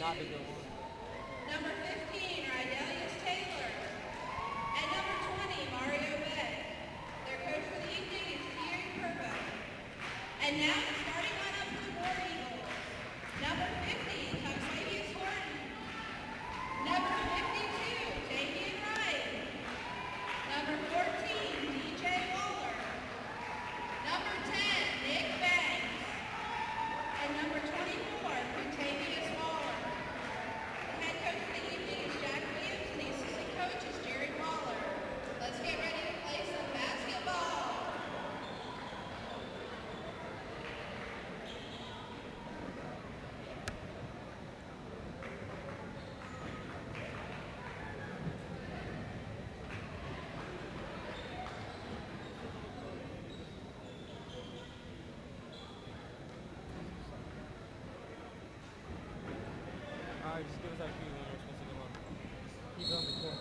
Number 15, Rydelius Taylor. And number 20, Mario Beck. Their coach for the evening is Thierry Purvo. And now the starting lineup for the War Eagles. Number 50, Tuxavius Horton. Number 52, Damian Wright. Number 14, DJ Waller. Number 10, Nick Banks. And number 24, Quintavious Waller. The head coach for the evening is Jack Williams, and the assistant coach is Jerry Waller. Let's get ready to play some basketball. Just give us that cue when we're supposed to come on. Keep it on the court.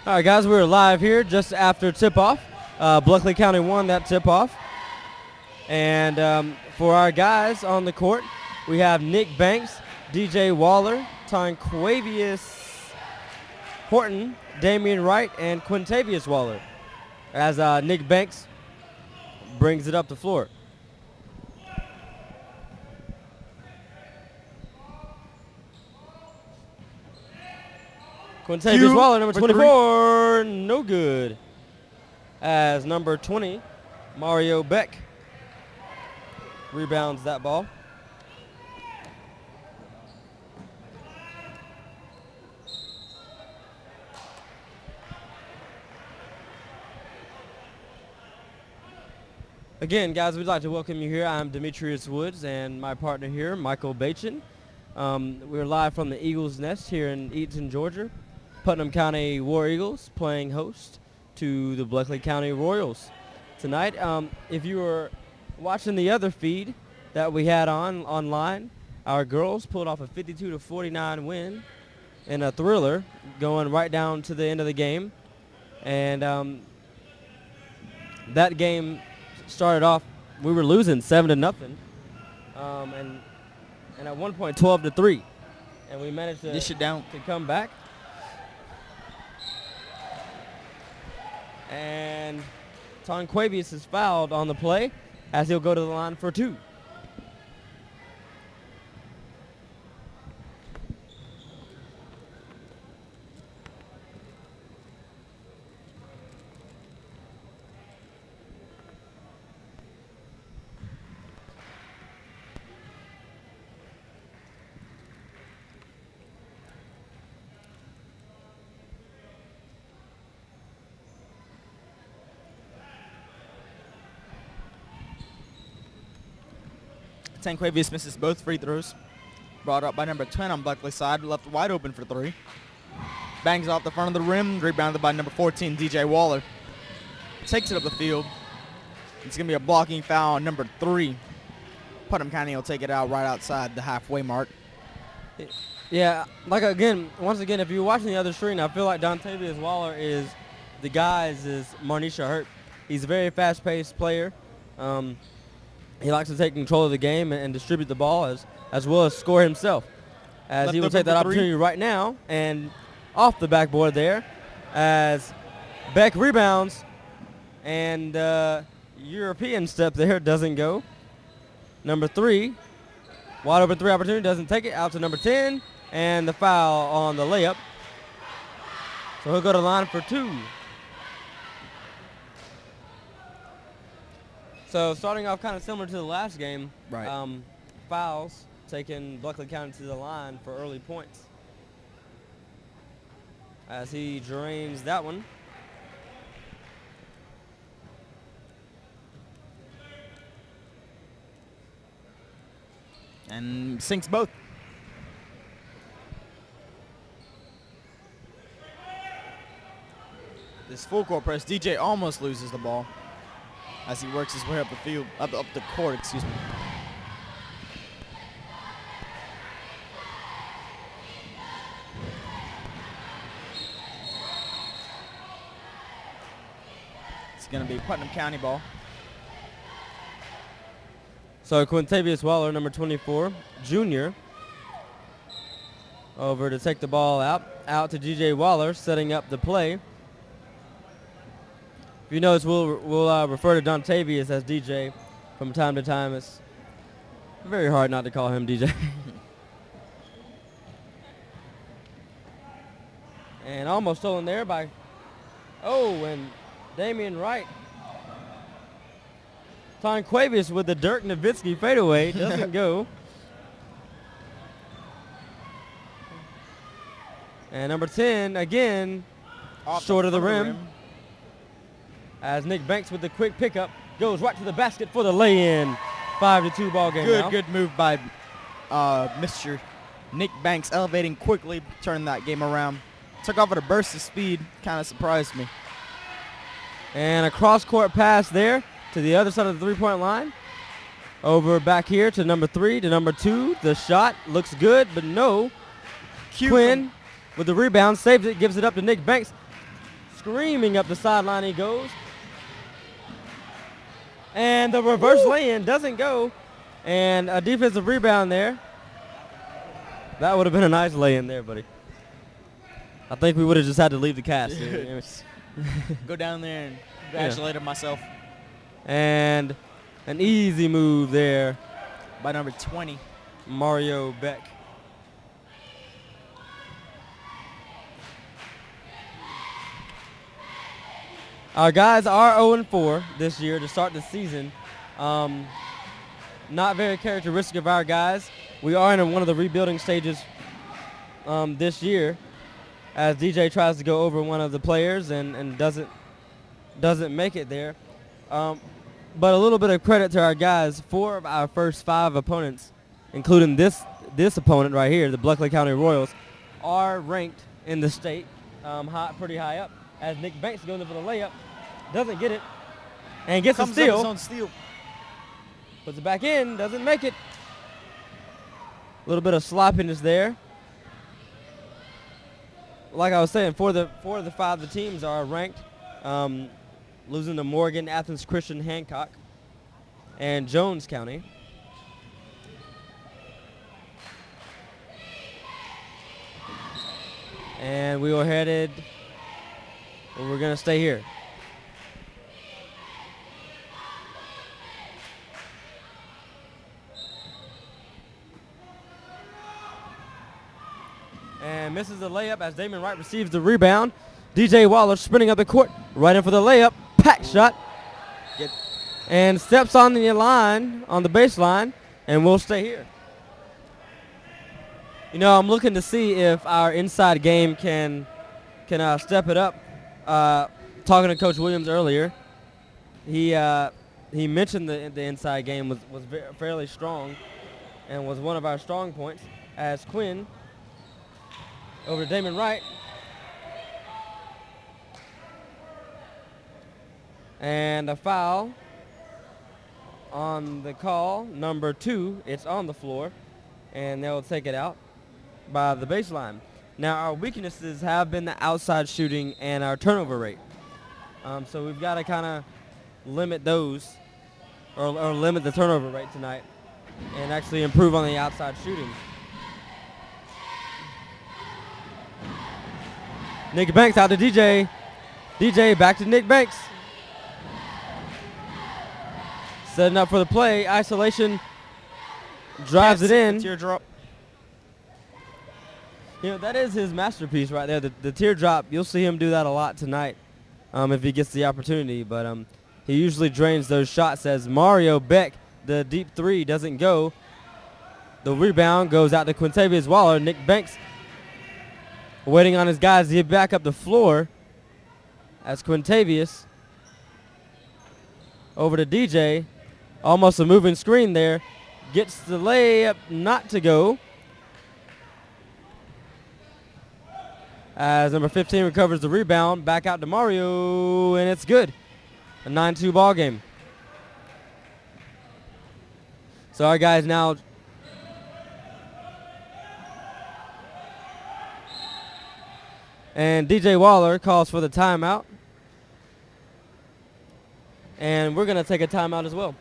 All right, guys, we're live here just after tip-off. Bleckley County won that tip-off. And for our guys on the court, we have Nick Banks, DJ Waller, Tonquavius Horton, Damian Wright, and Quintavious Waller, as Nick Banks brings it up the floor. Quintavious Waller, number 24, no good. As number 20, Mario Beck, rebounds that ball. Again, guys, we'd like to welcome you here. I'm Demetrius Woods, and my partner here, Michael Bachin. We're live from the Eagles Nest here in Eatonton, Georgia. Putnam County War Eagles playing host to the Bleckley County Royals tonight. If you were watching the other feed that we had online, our girls pulled off a 52-49 win in a thriller, going right down to the end of the game. And that game started off, we were losing 7-0, and at one point 12-3, and we managed to dish it down to come back. And Tonquavius is fouled on the play as he'll go to the line for two. Tonquavius misses both free throws. Brought up by number 10 on Bleckley's side, left wide open for three. Bangs off the front of the rim, rebounded by number 14, DJ Waller. Takes it up the field. It's going to be a blocking foul on number 3. Putnam County will take it out right outside the halfway mark. Yeah, once again, if you're watching the other screen, I feel like Dontavius Waller is the guys is Marnisha Hurt. He's a very fast-paced player. He likes to take control of the game and distribute the ball as well as score himself. As he will take that opportunity right now, and off the backboard there as Beck rebounds, and European step there doesn't go. Number 3, wide open three opportunity, doesn't take it, out to number 10, and the foul on the layup. So he'll go to the line for two. So starting off kind of similar to the last game, right. Fouls taking Bleckley County to the line for early points. As he drains that one. And sinks both. This full court press, DJ almost loses the ball as he works his way up the field, up the court, excuse me. It's going to be Putnam County ball. So Quintavious Waller, number 24, junior, over to take the ball out to DJ Waller, setting up the play. If you notice, we'll refer to Dontavious as DJ from time to time. It's very hard not to call him DJ. And almost stolen there by, and Damian Wright. Tonquavius with the Dirk Nowitzki fadeaway. Doesn't go. And number 10, again, short of the rim. As Nick Banks with the quick pickup goes right to the basket for the lay-in. 5-2 ball game now. Good move by Mr. Nick Banks, elevating quickly, turning that game around. Took off at a burst of speed, kind of surprised me. And a cross-court pass there to the other side of the three-point line. Over back here to number 3, to number 2. The shot looks good, but no. Quinn with the rebound, saves it, gives it up to Nick Banks. Screaming up the sideline he goes. And the reverse lay-in doesn't go. And a defensive rebound there. That would have been a nice lay-in there, buddy. I think we would have just had to leave the cast. Go down there and congratulate myself. And an easy move there by number 20, Mario Beck. Our guys are 0-4 this year to start the season. Not very characteristic of our guys. We are in one of the rebuilding stages this year, as DJ tries to go over one of the players and doesn't make it there. But a little bit of credit to our guys. 4 of our first 5 opponents, including this opponent right here, the Bleckley County Royals, are ranked in the state pretty high up. As Nick Banks goes in for the layup, doesn't get it, and gets a steal. His own steal. Puts it back in, doesn't make it. A little bit of sloppiness there. Like I was saying, 4 of the 5 teams are ranked, losing to Morgan, Athens Christian, Hancock, and Jones County. And we were headed, we're going to stay here. And misses the layup as Damon Wright receives the rebound. DJ Waller sprinting up the court, right in for the layup. Pack shot. And steps on the line, on the baseline, and we'll stay here. You know, I'm looking to see if our inside game can step it up. Talking to Coach Williams earlier, he mentioned the inside game was fairly strong and was one of our strong points. As Quinn over to Damon Wright. And a foul on the call, number 2. It's on the floor, and they'll take it out by the baseline. Now, our weaknesses have been the outside shooting and our turnover rate. So we've got to kind of limit those, or limit the turnover rate tonight, and actually improve on the outside shooting. Nick Banks out to DJ. DJ back to Nick Banks. Setting up for the play. Isolation. Drives it in. Teardrop. You know, that is his masterpiece right there. The teardrop, you'll see him do that a lot tonight if he gets the opportunity. But he usually drains those shots as Mario Beck, the deep 3, doesn't go. The rebound goes out to Quintavious Waller. Nick Banks waiting on his guys to get back up the floor as Quintavious over to DJ. Almost a moving screen there. Gets the layup not to go. As number 15 recovers the rebound. Back out to Mario, and it's good. A 9-2 ball game. So our guys now and DJ Waller calls for the timeout. And we're going to take a timeout as well.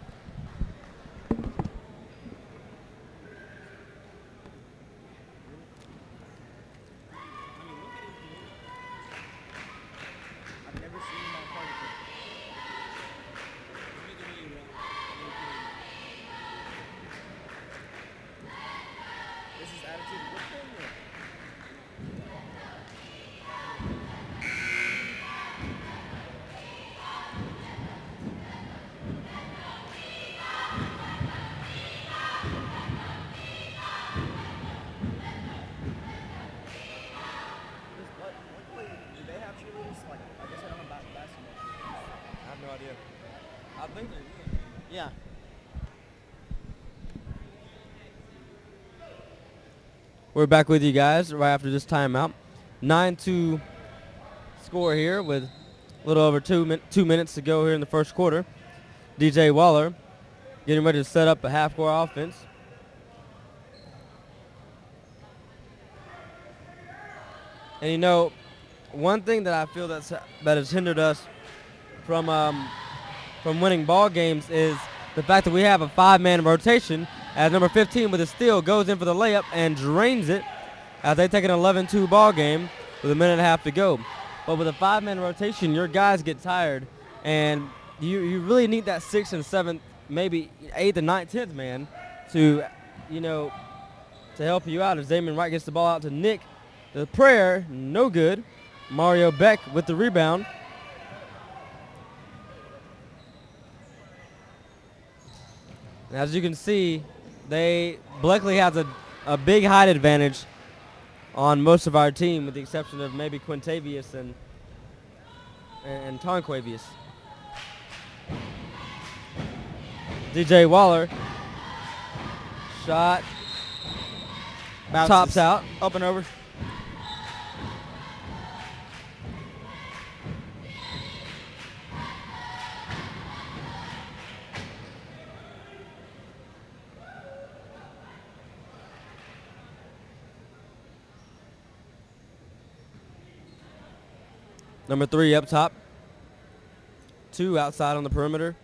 I think they do. Yeah. We're back with you guys right after this timeout. 9-2 score here with a little over 2 minutes to go here in the first quarter. DJ Waller getting ready to set up a half-court offense. And you know, one thing that I feel that has hindered us from winning ball games is the fact that we have a 5-man rotation, as number 15 with a steal goes in for the layup and drains it as they take an 11-2 ball game with a minute and a half to go. But with a 5-man rotation, your guys get tired, and you really need that 6th and 7th, maybe 8th and 9th, 10th man to, to help you out. As Damon Wright gets the ball out to Nick, the prayer, no good. Mario Beck with the rebound. And as you can see, Bleckley has a big height advantage on most of our team, with the exception of maybe Quintavious and Tonquavious. DJ Waller, shot, Bounces tops out. Up and over. Number 3 up top. 2 outside on the perimeter.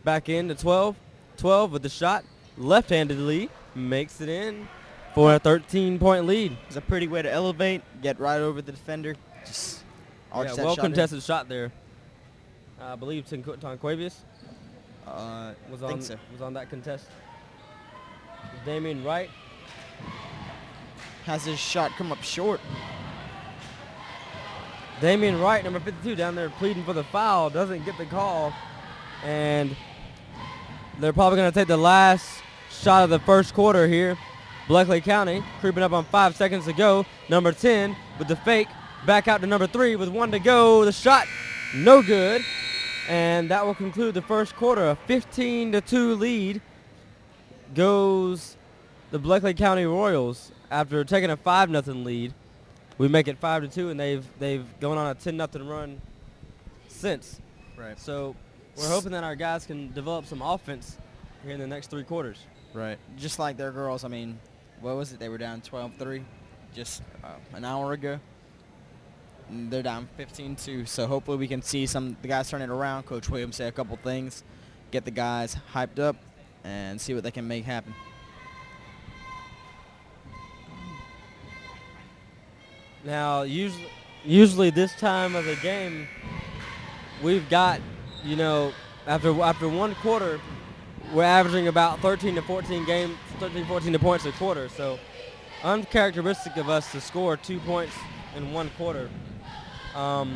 Back in to 12. 12 with the shot. Left-handedly makes it in for a 13-point lead. It's a pretty way to elevate, get right over the defender. Just arch that well shot contested shot there. I believe Tonquavious was on that contest. Damian Wright has his shot come up short. Damian Wright, number 52, down there pleading for the foul, doesn't get the call. And they're probably going to take the last shot of the first quarter here. Bleckley County creeping up on 5 seconds to go. Number 10 with the fake. Back out to number 3 with 1 to go. The shot, no good. And that will conclude the first quarter. A 15-2 lead goes the Bleckley County Royals after taking a 5-0 lead. We make it 5-2, and they've gone on a 10-0 run since. Right. So we're hoping that our guys can develop some offense here in the next 3 quarters. Right. Just like their girls. I mean, what was it? They were down 12-3 just an hour ago. And they're down 15-2. So hopefully we can see the guys turn it around. Coach Williams say a couple things, get the guys hyped up, and see what they can make happen. Now, usually this time of the game, we've got, after 1 quarter, we're averaging about 13 to 14 points a quarter. So uncharacteristic of us to score 2 points in 1 quarter. We're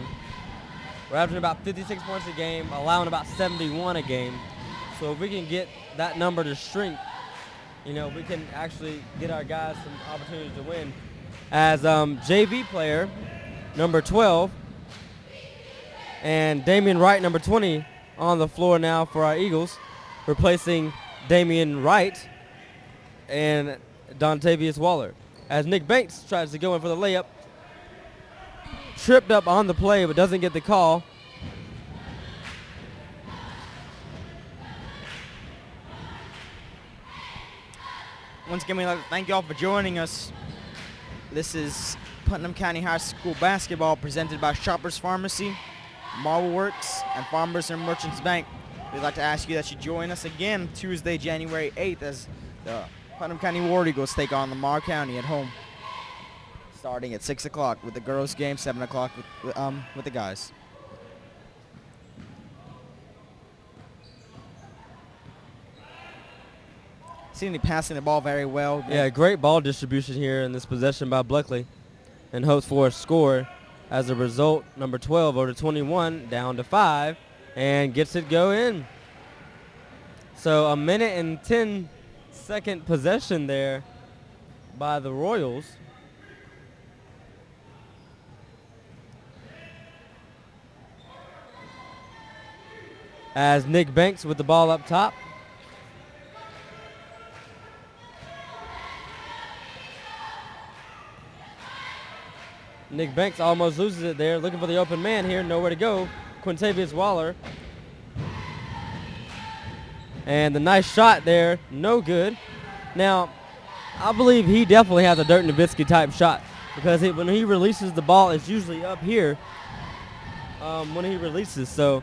averaging about 56 points a game, allowing about 71 a game. So if we can get that number to shrink, we can actually get our guys some opportunities to win. As JV player, number 12, and Damian Wright, number 20, on the floor now for our Eagles, replacing Damian Wright and Dontavius Waller. As Nick Banks tries to go in for the layup, tripped up on the play but doesn't get the call. Once again, we'd like to thank you all for joining us. This is Putnam County High School basketball presented by Shoppers Pharmacy, Marble Works, and Farmers and Merchants Bank. we'd like to ask you that you join us again Tuesday, January 8th as the Putnam County War Eagles take on Lamar County at home, starting at 6 o'clock with the girls' game, 7 o'clock with the guys. Seemingly passing the ball very well. Yeah, great ball distribution here in this possession by Bleckley, and hopes for a score. As a result, number 12 over to 21, down to 5, and gets it go in. So a minute and 10-second possession there by the Royals. As Nick Banks with the ball up top. Nick Banks almost loses it there, looking for the open man here, nowhere to go. Quintavious Waller. And the nice shot there, no good. Now, I believe he definitely has a Dirk Nowitzki type shot because when he releases the ball, it's usually up here when he releases. So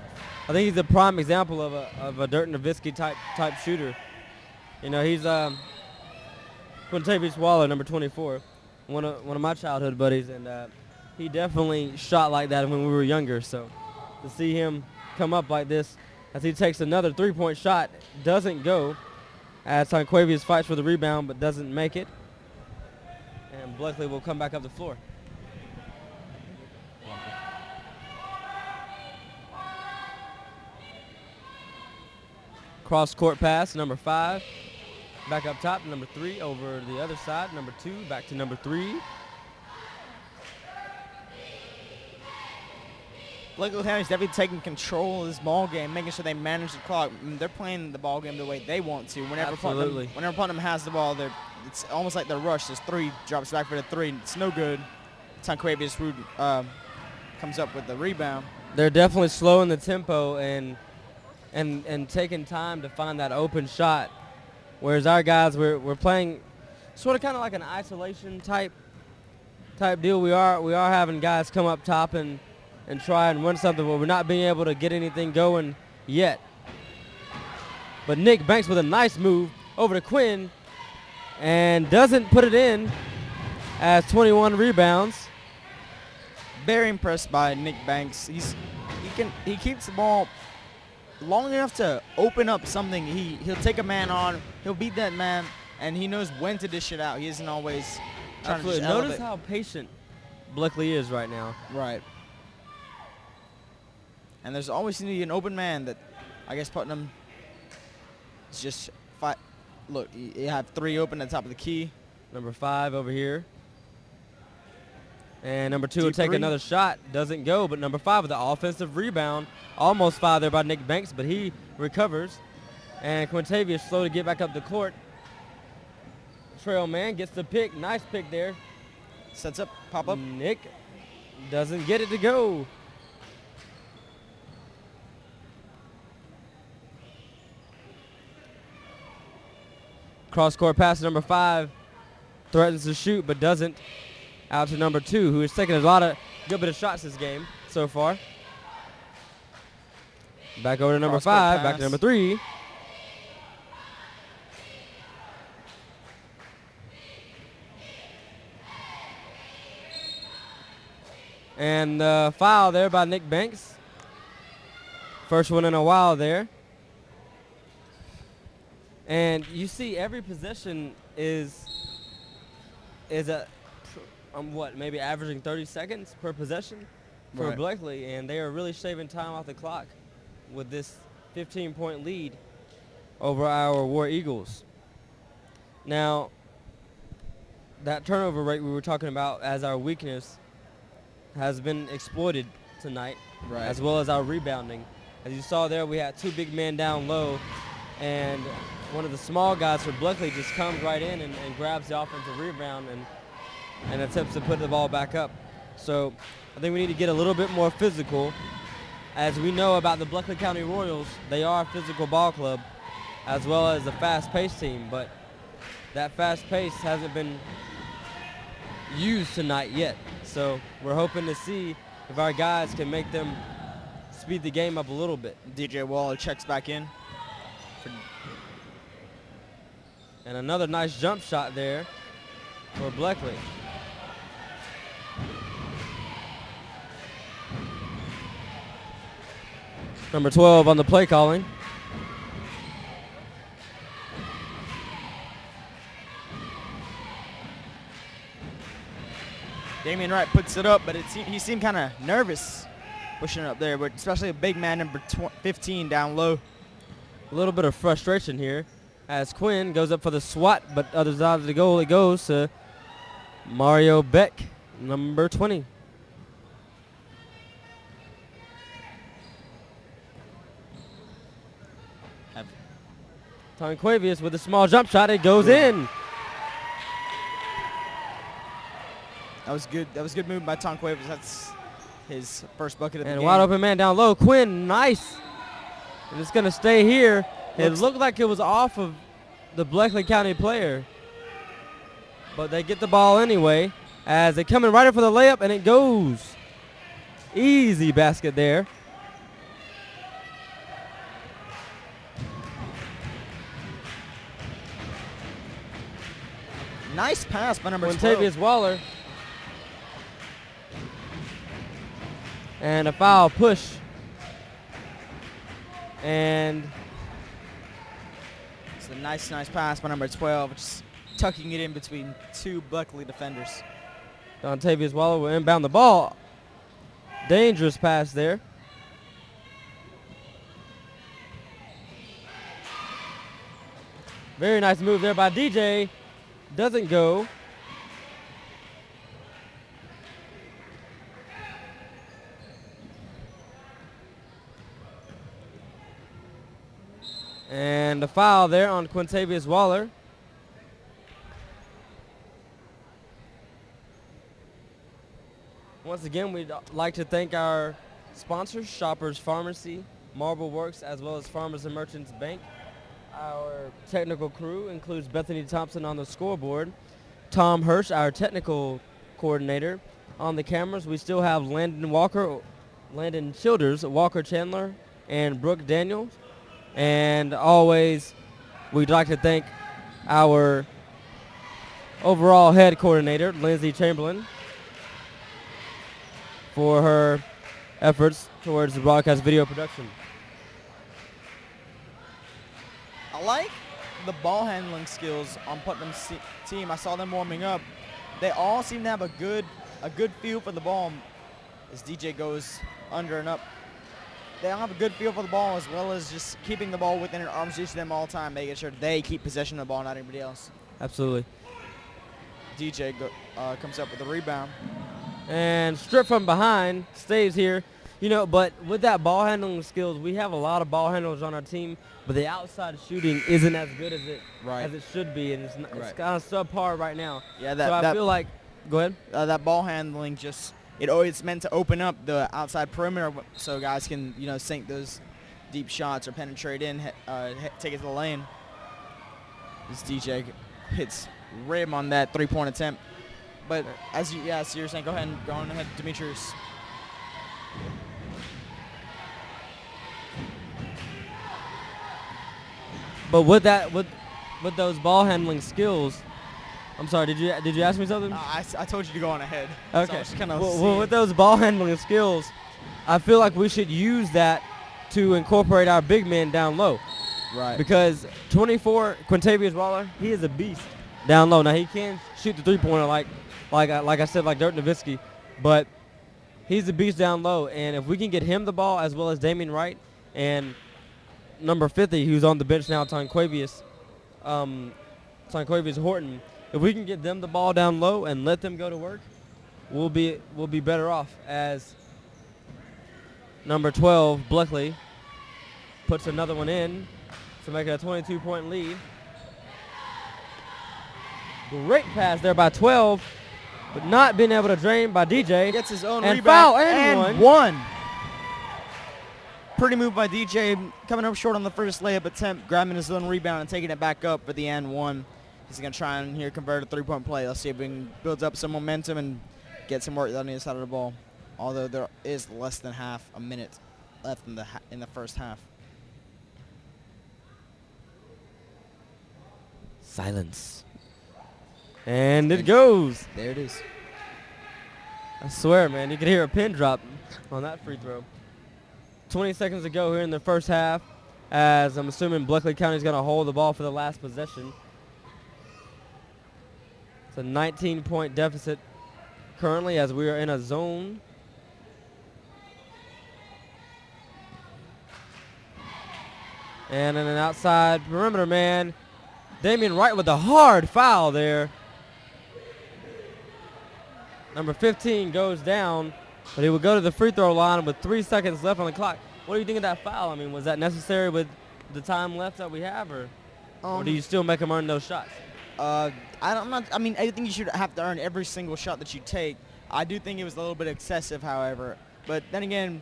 I think he's a prime example of a Dirk Nowitzki type shooter. You know, he's Quintavious Waller, number 24, one of my childhood buddies, and he definitely shot like that when we were younger. So to see him come up like this as he takes another three-point shot, doesn't go, as Tonquavius fights for the rebound but doesn't make it, and Bleckley will come back up the floor. Cross-court pass, number 5. Back up top, number 3 over the other side. Number 2 back to number 3. Bleckley County's definitely taking control of this ball game, making sure they manage the clock. I mean, they're playing the ball game the way they want to. Whenever Putnam has the ball, it's almost like they're rushed. There's 3, drops back for the 3. It's no good. Tonquavius comes up with the rebound. They're definitely slowing the tempo and taking time to find that open shot. Whereas our guys, we're playing sort of kind of like an isolation type deal. We are having guys come up top and try and run something, but we're not being able to get anything going yet. But Nick Banks with a nice move over to Quinn and doesn't put it in, as 21 rebounds. Very impressed by Nick Banks. He keeps the ball long enough to open up something. He'll take a man on, he'll beat that man, and he knows when to dish it out. He isn't always trying to just elevate. Notice how patient Bleckley is right now. Right. And there's always going to be an open man that I guess Putnam is just fight. Look, you have 3 open at the top of the key. Number 5 over here. And number 2 will take another shot. Doesn't go, but number 5 with the offensive rebound. Almost fouled there by Nick Banks, but he recovers. And Quintavious slow to get back up the court. Trail man gets the pick. Nice pick there. Sets up, pop up. Nick doesn't get it to go. Cross-court pass to number 5. Threatens to shoot, but doesn't. Out to number 2, who has taken a good bit of shots this game so far. Back over to number 5, back to number 3. And the foul there by Nick Banks. First one in a while there. And you see every possession is maybe averaging 30 seconds per possession for Bleckley, and they are really shaving time off the clock with this 15-point lead over our War Eagles. Now, that turnover rate we were talking about as our weakness has been exploited tonight, as well as our rebounding. As you saw there, we had 2 big men down low, and one of the small guys for Bleckley just comes right in and grabs the offensive rebound and attempts to put the ball back up. So I think we need to get a little bit more physical. As we know about the Bleckley County Royals, they are a physical ball club as well as a fast-paced team, but that fast pace hasn't been used tonight yet. So we're hoping to see if our guys can make them speed the game up a little bit. DJ Waller checks back in. And another nice jump shot there for Bleckley. Number 12 on the play calling. Damian Wright puts it up, but he seemed kind of nervous pushing it up there, but especially a big man, number 15, down low. A little bit of frustration here as Quinn goes up for the swat, but other side of the goal it goes to Mario Beck, number 20. Tonquavius with a small jump shot. It goes in. That was good. That was good move by Tonquavius. That's his first bucket of the game. And wide open man down low. Quinn, nice. And it's going to stay here. It looked like it was off of the Bleckley County player. But they get the ball anyway as they come in right in for the layup, and it goes. Easy basket there. Nice pass by number 12. Quintavious Waller. And a foul push. And it's a nice pass by number 12, just tucking it in between two Bleckley defenders. Dontavious Waller will inbound the ball. Dangerous pass there. Very nice move there by DJ. Doesn't go. And a foul there on Quintavious Waller. Once again, we'd like to thank our sponsors, Shoppers Pharmacy, Marble Works, as well as Farmers and Merchants Bank. Our technical crew includes Bethany Thompson on the scoreboard, Tom Hirsch, our technical coordinator. On the cameras, we still have Landon Childers, Walker Chandler, and Brooke Daniels. And always, we'd like to thank our overall head coordinator, Lindsay Chamberlain, for her efforts towards the broadcast video production. I like the ball handling skills on Putnam's team. I saw them warming up. They all seem to have a good feel for the ball as DJ goes under and up. They all have a good feel for the ball, as well as just keeping the ball within an arm's reach of them all the time, making sure they keep possession of the ball, not anybody else. Absolutely. DJ comes up with a rebound. And stripped from behind, stays here. You know, but with that ball handling skills, we have a lot of ball handlers on our team, but the outside shooting isn't as good as it should be, and it's kind of subpar right now. Yeah, so I feel like, go ahead. That ball handling it's meant to open up the outside perimeter so guys can, sink those deep shots or penetrate in, take it to the lane. This DJ hits rim on that three-point attempt. But as you were saying, go ahead, Demetrius. But with those ball handling skills, I'm sorry. Did you ask me something? I told you to go on ahead. Okay. So well, with those ball handling skills, I feel like we should use that to incorporate our big men down low. Right. Because 24 Quintavious Waller, he is a beast down low. Now he can shoot the three-pointer like I said, like Dirk Nowitzki, but he's a beast down low. And if we can get him the ball, as well as Damian Wright and number 50, who's on the bench now, Tonquavious Horton, if we can get them the ball down low and let them go to work, we'll be better off. As number 12, Bleckley, puts another one in to make it a 22-point lead. Great pass there by 12, but not being able to drain by DJ. Gets his own and rebound foul and one. Pretty move by DJ, coming up short on the first layup attempt, grabbing his own rebound and taking it back up for the and one. He's going to try and here convert a three-point play. Let's see if we can build up some momentum and get some work done on the other side of the ball, although there is less than half a minute left in the first half. Silence. And it goes. There it is. I swear, man, you could hear a pin drop on that free throw. 20 seconds to go here in the first half, as I'm assuming Bleckley County is going to hold the ball for the last possession. It's a 19-point deficit currently as we are in a zone. And in an outside perimeter man, Damian Wright with a hard foul there. Number 15 goes down, but he will go to the free throw line with 3 seconds left on the clock. What do you think of that foul? I mean, was that necessary with the time left that we have, or do you still make him earn those shots? I think you should have to earn every single shot that you take. I do think it was a little bit excessive, however. But then again,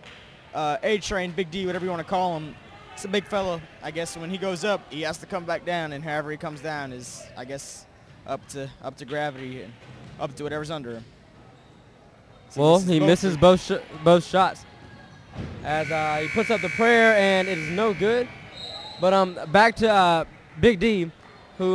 A-Train, Big D, whatever you want to call him, it's a big fella. I guess when he goes up, he has to come back down, and however he comes down is, I guess, up to gravity and up to whatever's under him. So well, he misses both shots as he puts up the prayer, and it is no good. But back to Big D, who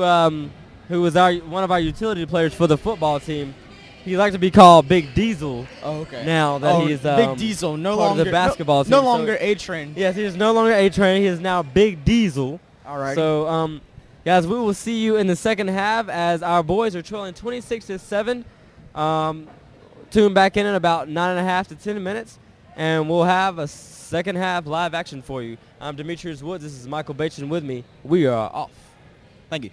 was one of our utility players for the football team. He likes to be called Big Diesel. Oh, okay. Now that he is Big Diesel, no part longer of the basketball team. No longer A-Train. Yes, he is no longer A-Train. He is now Big Diesel. All right. So, guys, we will see you in the second half as our boys are trailing 26-7. Tune back in about 9.5 to 10 minutes, and we'll have a second half live action for you. I'm Demetrius Woods. This is Michael Bachin with me. We are off. Thank you.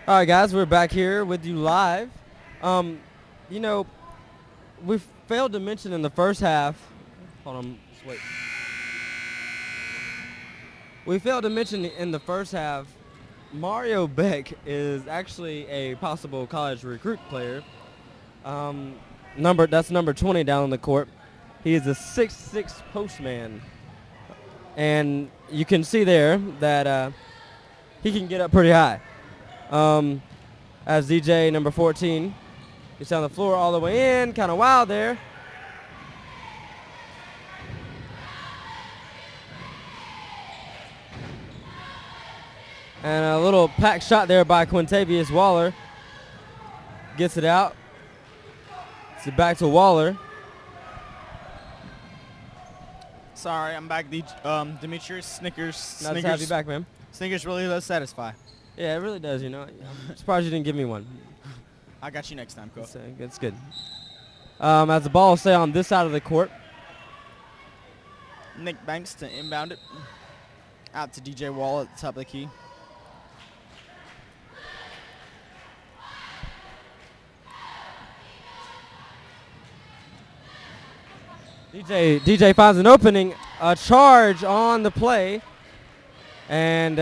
All right, guys, we're back here with you live. You know, we failed to mention in the first half. Hold on, just wait. We failed to mention in the first half, Mario Beck is actually a possible college recruit player. That's number 20 down on the court. He is a 6'6" postman, and you can see there that he can get up pretty high. As DJ number 14 gets down the floor all the way in, kind of wild there. And a little pack shot there by Quintavious Waller. Gets it out. It's it back to Waller. Sorry, I'm back. Demetrius. Snickers. Nice to have you back, man. Snickers really does satisfy. Yeah, it really does, you know. I'm surprised you didn't give me one. I got you next time, Coach. That's good. As the ball will stay on this side of the court. Nick Banks to inbound it. Out to DJ Wall at the top of the key. DJ finds an opening, a charge on the play, and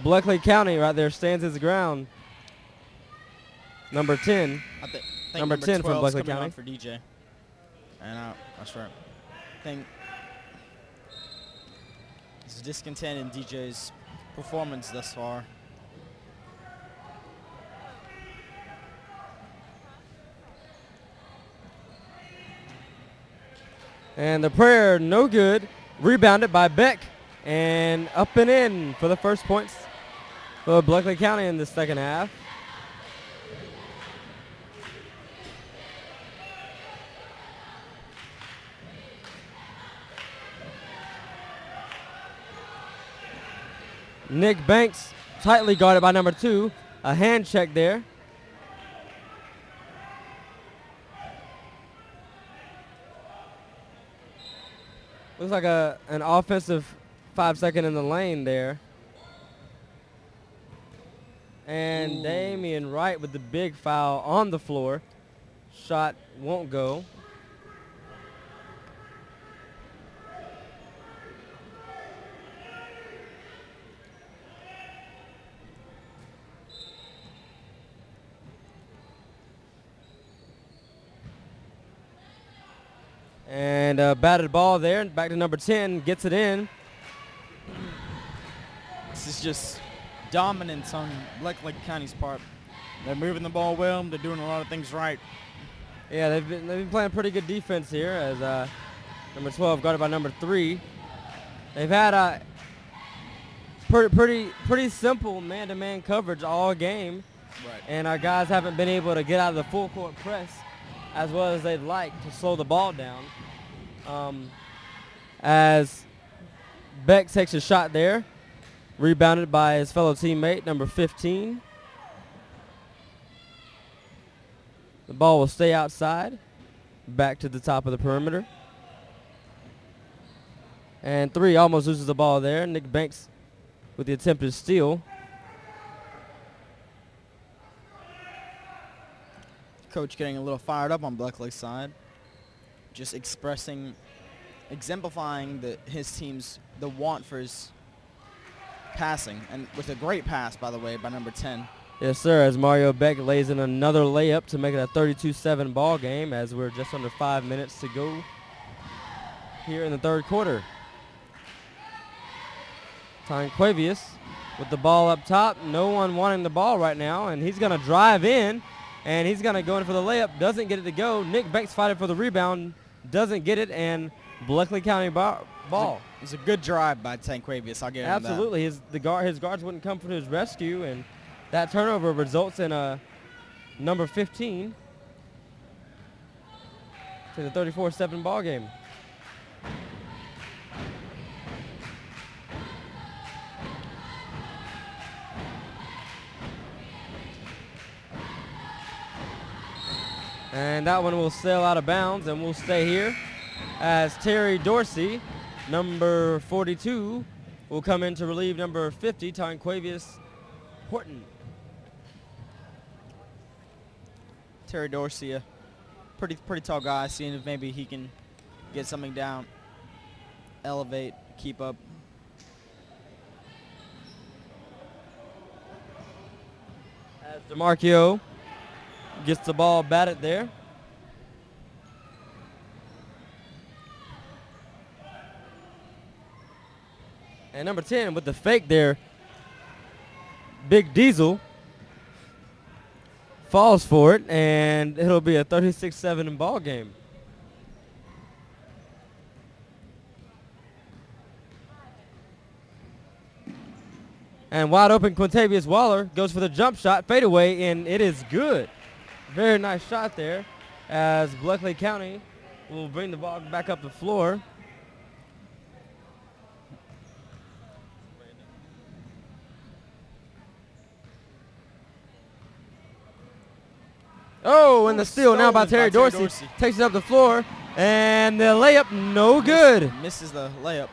Bleckley County right there stands his ground. Number 10. I think number 10 from Bleckley County. For DJ. And that's right. I think there's discontent in DJ's performance thus far. And the prayer, no good. Rebounded by Beck. And up and in for the first points for Bleckley County in the second half. Nick Banks tightly guarded by number 2. A hand check there. Looks like an offensive 5-second in the lane there. And Ooh. Damian Wright with the big foul on the floor. Shot won't go. And a batted ball there, back to number 10, gets it in. This is just dominance on Bleckley County's part. They're moving the ball well. They're doing a lot of things right. Yeah, they've been playing pretty good defense here as number 12 guarded by number 3. They've had pretty simple man-to-man coverage all game. Right. And our guys haven't been able to get out of the full court press as well as they'd like to slow the ball down. As Beck takes a shot there, rebounded by his fellow teammate, number 15. The ball will stay outside, back to the top of the perimeter. And 3 almost loses the ball there. Nick Banks with the attempted steal. Coach getting a little fired up on Bleckley's side. Just exemplifying his team's the want for his passing. And with a great pass, by the way, by number 10. Yes, sir, as Mario Beck lays in another layup to make it a 32-7 ball game as we're just under 5 minutes to go here in the third quarter. Quavius with the ball up top. No one wanting the ball right now, and he's going to drive in, and he's going to go in for the layup. Doesn't get it to go. Nick Banks fighting for the rebound. Doesn't get it, and Bleckley County ball. It's a good drive by Tanquavius. I'll give him that. Absolutely. His guards wouldn't come for his rescue, and that turnover results in a number 15 to the 34-7 ball game. And that one will sail out of bounds, and we'll stay here as Terry Dorsey, number 42, will come in to relieve number 50, Tonquavius Horton. Terry Dorsey, a pretty tall guy, seeing if maybe he can get something down, elevate, keep up. As DeMarchio gets the ball batted there. And number 10 with the fake there, Big Diesel falls for it, and it'll be a 36-7 ball game. And wide open, Quintavious Waller goes for the jump shot, fadeaway, and it is good. Very nice shot there, as Bleckley County will bring the ball back up the floor. Oh, and the steal now by Terry Dorsey. Takes it up the floor, and the layup no good. Misses the layup.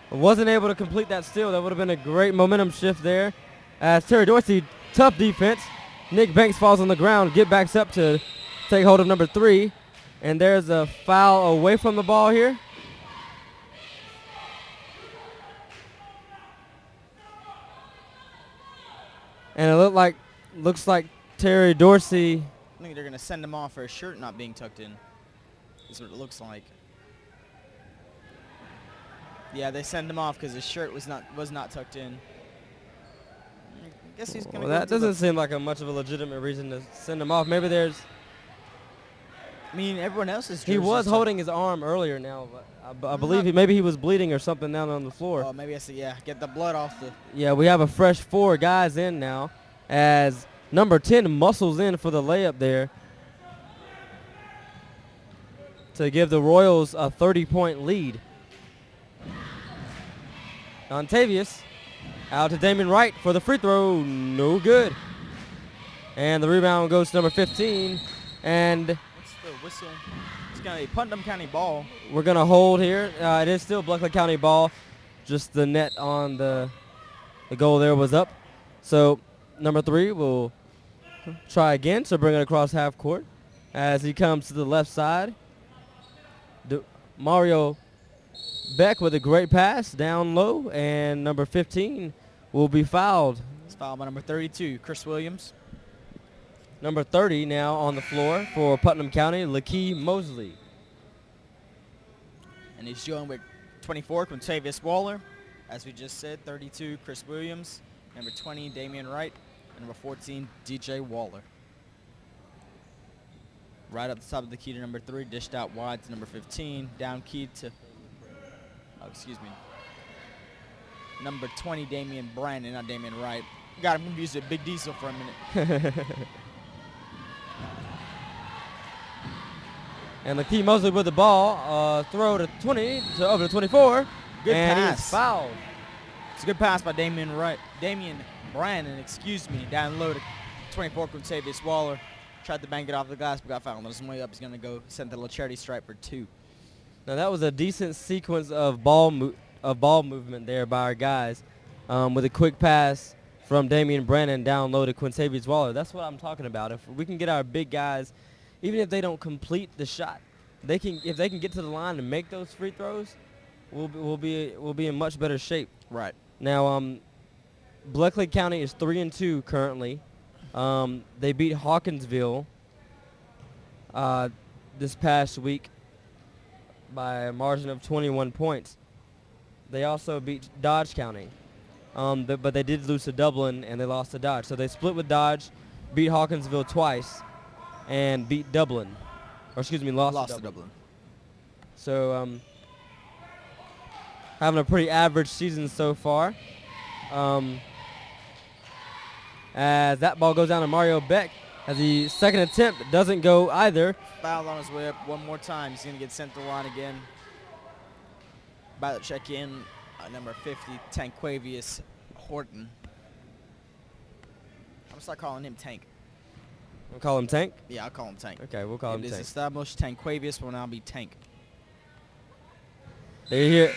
Wasn't able to complete that steal. That would have been a great momentum shift there. As Terry Dorsey, tough defense. Nick Banks falls on the ground, get backs up to take hold of number 3. And there's a foul away from the ball here. And it looks like Terry Dorsey. I think they're going to send him off for his shirt not being tucked in. Is what it looks like. Yeah, they send him off because his shirt was not tucked in. I guess he's going to. Well, that doesn't seem like much of a legitimate reason to send him off. Maybe there's. I mean, everyone else's. He was holding his arm earlier. Now, but I believe maybe he was bleeding or something down on the floor. Oh, maybe I see. Yeah, get the blood off the. Yeah, we have a fresh 4 guys in now, as number 10 muscles in for the layup there to give the Royals a 30-point lead. Ontavious out to Damon Wright for the free throw, no good. And the rebound goes to number 15, and what's the whistle? It's going to be Putnam County ball. We're going to hold here. It is still Bleckley County ball. Just the net on the goal there was up. So number 3 will try again to bring it across half court as he comes to the left side. Mario Beck with a great pass down low, and number 15 will be fouled. It's fouled by number 32, Chris Williams. Number 30 now on the floor for Putnam County, Lakey Mosley. And he's joined with 24, Quintavious Waller. As we just said, 32, Chris Williams. Number 20, Damian Wright. And number 14, DJ Waller. Right up the top of the key to number 3, dished out wide to number 15. Down key to, number 20, Damian Brandon, not Damian Wright. Got him confused with Big Diesel for a minute. And Lakey Mosley with the ball. Throw to 20, over to 24. Good and pass. He's fouled. It's a good pass by Damian Brandon, down low to 24, Quintavious Waller. Tried to bang it off the glass, but got fouled. On his way up, he's going to go send the charity stripe for 2. Now that was a decent sequence of ball movement there by our guys, with a quick pass from Damian Brandon down low to Quintavious Waller. That's what I'm talking about. If we can get our big guys, even if they don't complete the shot, if they can get to the line and make those free throws, we'll be in much better shape. Right. Now, Bleckley County is 3-2 currently. They beat Hawkinsville this past week by a margin of 21 points. They also beat Dodge County, but they did lose to Dublin and they lost to Dodge. So they split with Dodge, beat Hawkinsville twice, and beat Dublin. Or excuse me, lost to Dublin. So having a pretty average season so far. As that ball goes down to Mario Beck, as the second attempt doesn't go either. Foul on his way up one more time. He's going to get sent to the line again. About to check in, number 50, Tonquavious Horton. I'm going to start calling him Tank. We'll call him Tank. Yeah, I'll call him Tank. Okay, we'll call him It is Tank. established. Tanquavius will now be Tank. There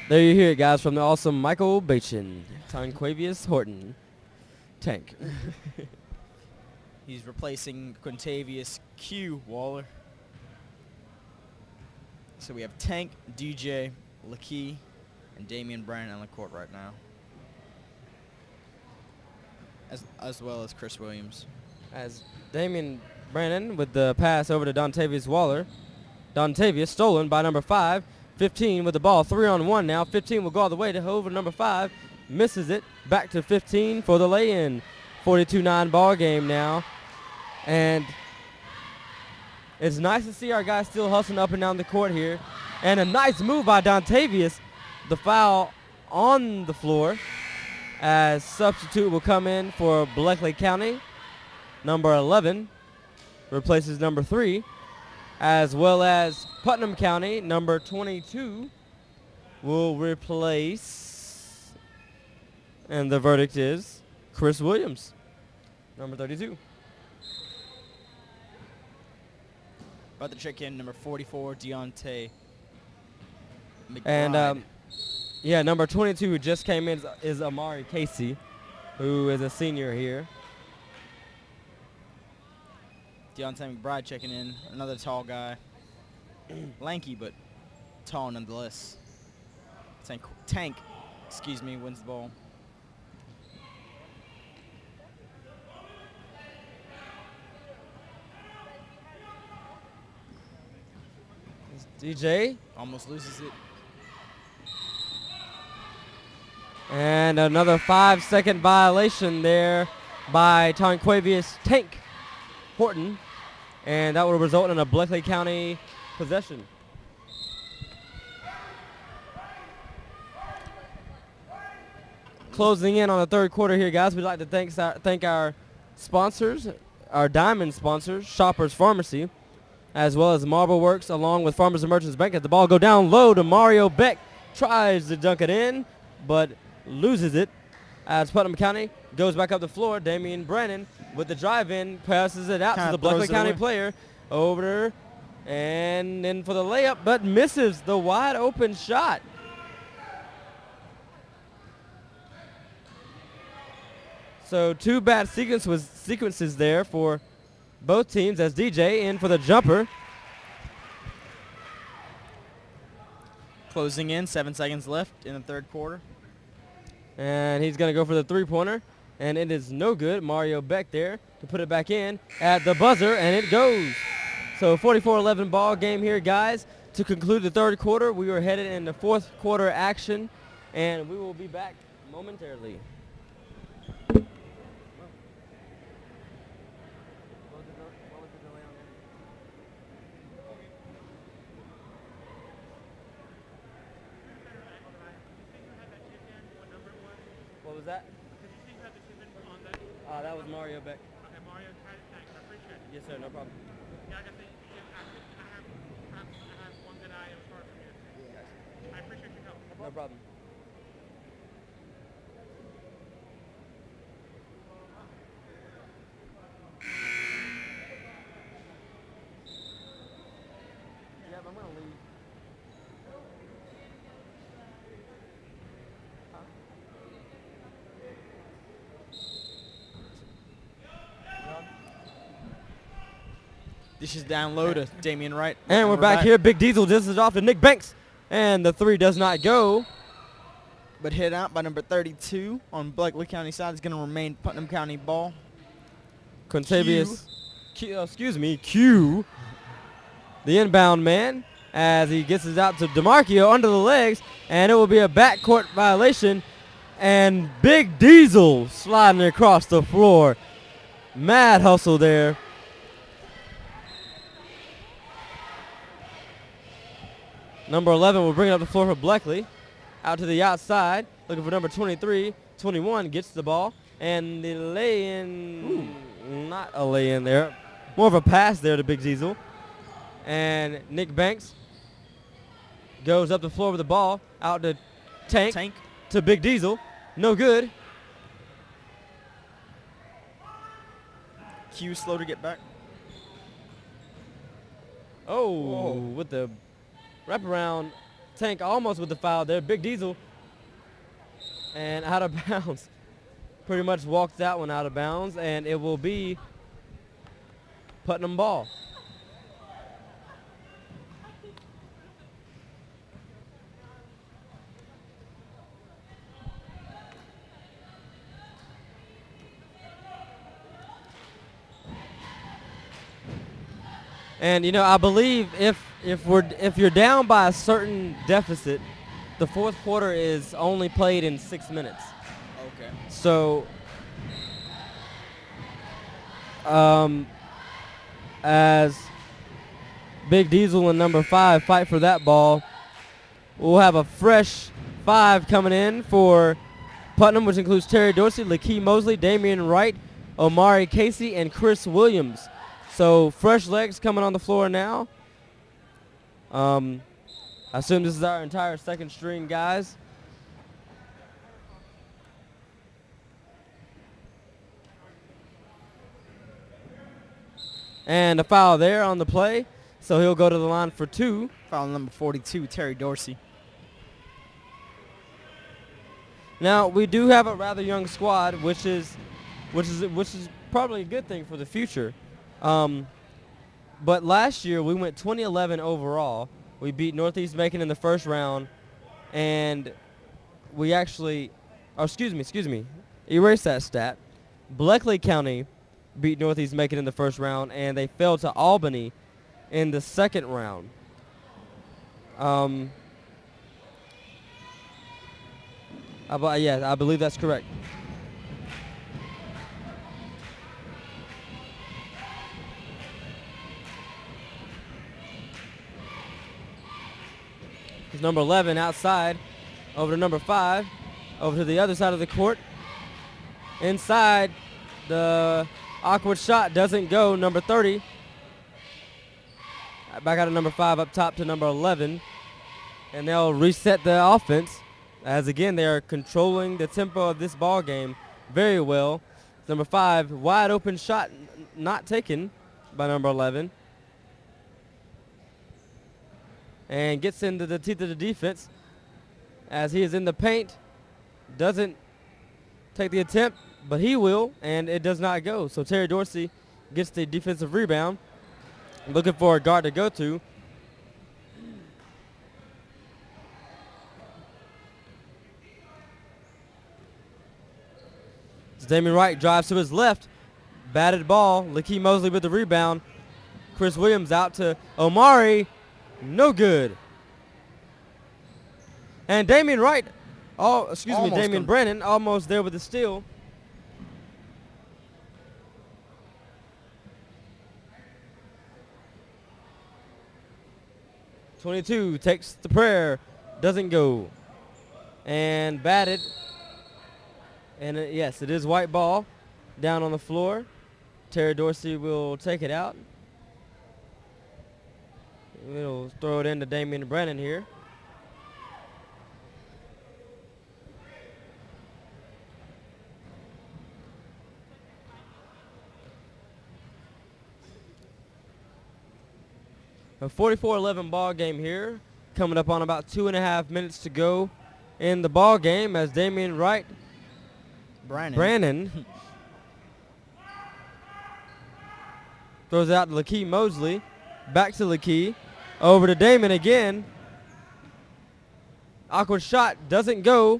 you hear it, guys, from the awesome Michael Bachin. Tanquavius Horton. Tank. He's replacing Quintavious Q Waller. So we have Tank, DJ, Lakey, and Damian Brandon on the court right now. As well as Chris Williams. As Damian Brandon with the pass over to Dontavius Waller. Dontavius stolen by number 5. 15 with the ball. 3-on-1 now. 15 will go all the way to over number 5. Misses it. Back to 15 for the lay-in. 42-9 ball game now. And it's nice to see our guys still hustling up and down the court here. And a nice move by Dontavius. The foul on the floor as substitute will come in for Bleckley County. Number 11 replaces number 3, as well as Putnam County. Number 22 will replace, and the verdict is Chris Williams, number 32. About to check in number 44, Deontay McBride. And yeah, number 22 who just came in is Amari Casey, who is a senior here. Deontay McBride checking in, another tall guy. Lanky, but tall nonetheless. Tank, wins the ball. DJ. Almost loses it. And another 5-second violation there by Tanquavius Tank Horton. And that will result in a Bleckley County possession. Closing in on the third quarter here, guys. We'd like to thank our sponsors, our diamond sponsors, Shoppers Pharmacy, as well as Marble Works, along with Farmers and Merchants Bank. As the ball go down low to Mario Beck, tries to dunk it in, but loses it. As Putnam County goes back up the floor, Damian Brennan with the drive-in passes it out to the Bleckley County player. Over and in for the layup, but misses the wide-open shot. So 2 bad sequences there for both teams as DJ in for the jumper. Closing in, 7 seconds left in the third quarter. And he's going to go for the three-pointer, and it is no good. Mario Beck there to put it back in at the buzzer, and it goes. So 44-11 ball game here, guys. To conclude the third quarter, we are headed into fourth quarter action, and we will be back momentarily. What was that? That was Mario Beck. Okay, Mario, thanks. I appreciate it. Yes, sir. No problem. Yeah, I got I have one good eye as far from you. I appreciate your help. No problem. Yeah, I'm going to leave. This is down low to Damian Wright. And we're back here. Big Diesel dishes off to Nick Banks. And the three does not go. But hit out by number 32 on Bleckley County side. Is going to remain Putnam County ball. Quintavious, Q, the inbound man, as he gets it out to DeMarchio under the legs. And it will be a backcourt violation. And Big Diesel sliding across the floor. Mad hustle there. Number 11 will bring it up the floor for Bleckley. Out to the outside, looking for number 23. 21 gets the ball. And the lay-in, not a lay-in there. More of a pass there to Big Diesel. And Nick Banks goes up the floor with the ball. Out to Tank. To Big Diesel. No good. Q slow to get back. Oh, Whoa. with the wraparound Tank almost with the foul there. Big Diesel. And out of bounds. Pretty much walked that one out of bounds, and it will be Putnam ball. And you know, I believe if you're down by a certain deficit, the fourth quarter is only played in 6 minutes. Okay. So, as Big Diesel and number 5 fight for that ball, we'll have a fresh 5 coming in for Putnam, which includes Terry Dorsey, Lakeith Mosley, Damian Wright, Omari Casey, and Chris Williams. So fresh legs coming on the floor now. I assume this is our entire second string guys. And a foul there on the play, so he'll go to the line for 2. Foul number 42, Terry Dorsey. Now we do have a rather young squad, which is probably a good thing for the future. But last year we went 20-11 overall. We beat Northeast Macon in the first round, and we actually, excuse me, erase that stat. Bleckley County beat Northeast Macon in the first round, and they fell to Albany in the second round. I believe that's correct. It's number 11 outside, over to number 5, over to the other side of the court. Inside, the awkward shot doesn't go. Number 30. Back out of number 5 up top to number 11. And they'll reset the offense, as again they are controlling the tempo of this ball game very well. Number 5, wide open shot not taken by number 11. And gets into the teeth of the defense as he is in the paint. Doesn't take the attempt, but he will, and it does not go. So Terry Dorsey gets the defensive rebound. Looking for a guard to go to. Damian Wright drives to his left. Batted ball. Lakeith Mosley with the rebound. Chris Williams out to Omari. No good. And Damian Wright, Damian Brennan almost there with the steal. .22 takes the prayer, doesn't go. And batted. And yes, it is white ball down on the floor. Terry Dorsey will take it out. We'll throw it into Damian Brennan here. A 44-11 ball game here, coming up on about 2.5 minutes to go in the ball game as Damian Wright, Brannon throws out to Lakeith Mosley, back to Lakeith, over to Damon again. Awkward shot, doesn't go.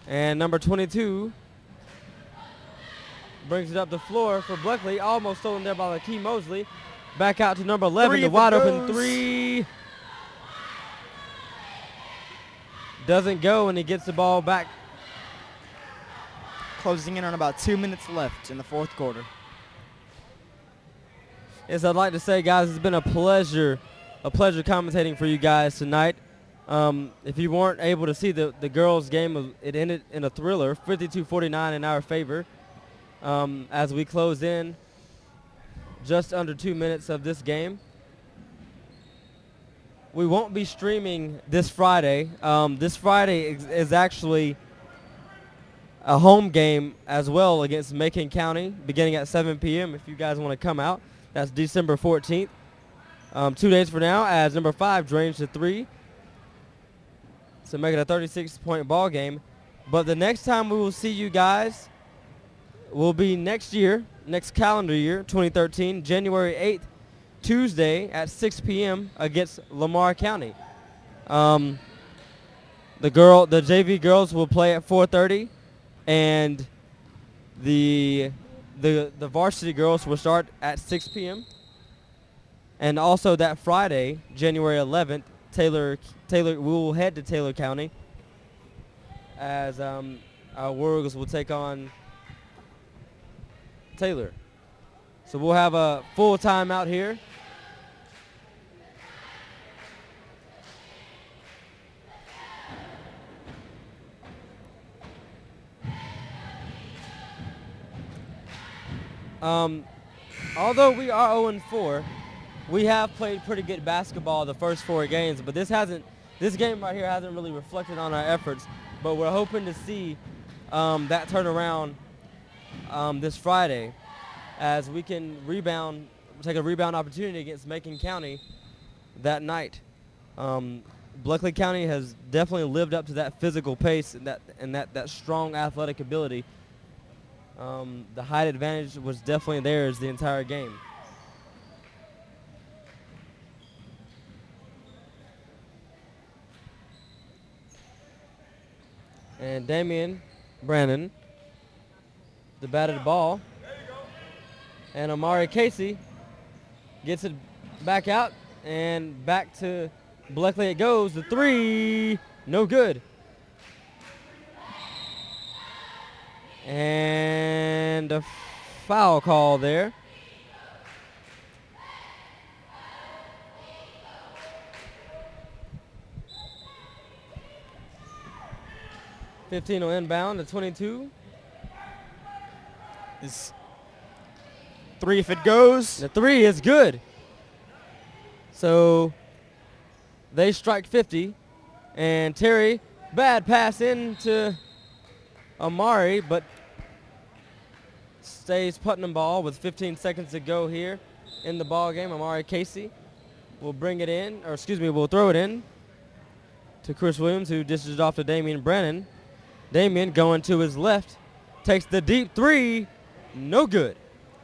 And number 22 brings it up the floor for Bleckley, almost stolen there by Lakeith Mosley. Back out to number 11, the wide open 3. Doesn't go, and he gets the ball back. Closing in on about 2 minutes left in the fourth quarter. Yes, I'd like to say, guys, it's been a pleasure commentating for you guys tonight. If you weren't able to see the girls' game, it ended in a thriller, 52-49 in our favor. As we close in just under 2 minutes of this game. We won't be streaming this Friday. This Friday is actually a home game as well against Macon County, beginning at 7 p.m. if you guys want to come out. That's December 14th. 2 days from now, as number 5 drains the 3 to make it a 36-point ball game. But the next time we will see you guys will be next year, next calendar year, 2013, January 8th, Tuesday at 6 p.m. against Lamar County. The JV girls will play at 4:30, and the varsity girls will start at 6 p.m. And also that Friday, January 11th, Taylor, we will head to Taylor County as our War Eagles will take on Taylor. So we'll have a full time out here. Although we are 0-4, we have played pretty good basketball the first 4 games, but this game right here hasn't really reflected on our efforts. But we're hoping to see that turnaround this Friday, as we can take a rebound opportunity against Macon County that night. Bleckley County has definitely lived up to that physical pace and that strong athletic ability. The height advantage was definitely theirs the entire game. And Damian Brandon, the batted ball. And Amari Casey gets it back out, and back to Bleckley it goes. The 3, no good. And a foul call there. $15 will inbound to 22. Is 3 if it goes. The 3 is good. So they strike 50. And Terry, bad pass into Amari, but stays Putnam ball with 15 seconds to go here in the ball game. Amari Casey will bring it in, or excuse me, will throw it in to Chris Williams, who dishes it off to Damian Brennan. Damian going to his left, takes the deep 3, no good.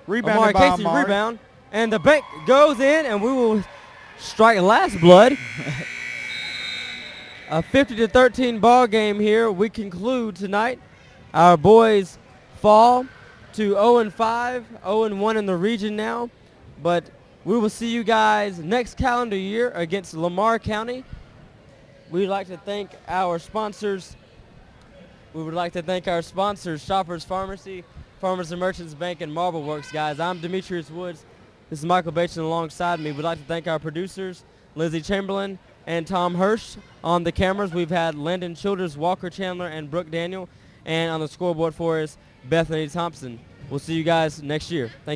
Rebounded Amari by Casey Amari. rebound, and the bank goes in, and we will strike last blood. A 50-13 ball game here. We conclude tonight. Our boys fall to 0-5, 0-1 in the region now, but we will see you guys next calendar year against Lamar County. We'd like to thank our sponsors. We would like to thank our sponsors, Shoppers Pharmacy, Farmers and Merchants Bank, and Marble Works, guys. I'm Demetrius Woods. This is Michael Bateson alongside me. We'd like to thank our producers, Lizzie Chamberlain and Tom Hirsch. On the cameras, we've had Landon Childers, Walker Chandler, and Brooke Daniel. And on the scoreboard for us, Bethany Thompson. We'll see you guys next year. Thank you.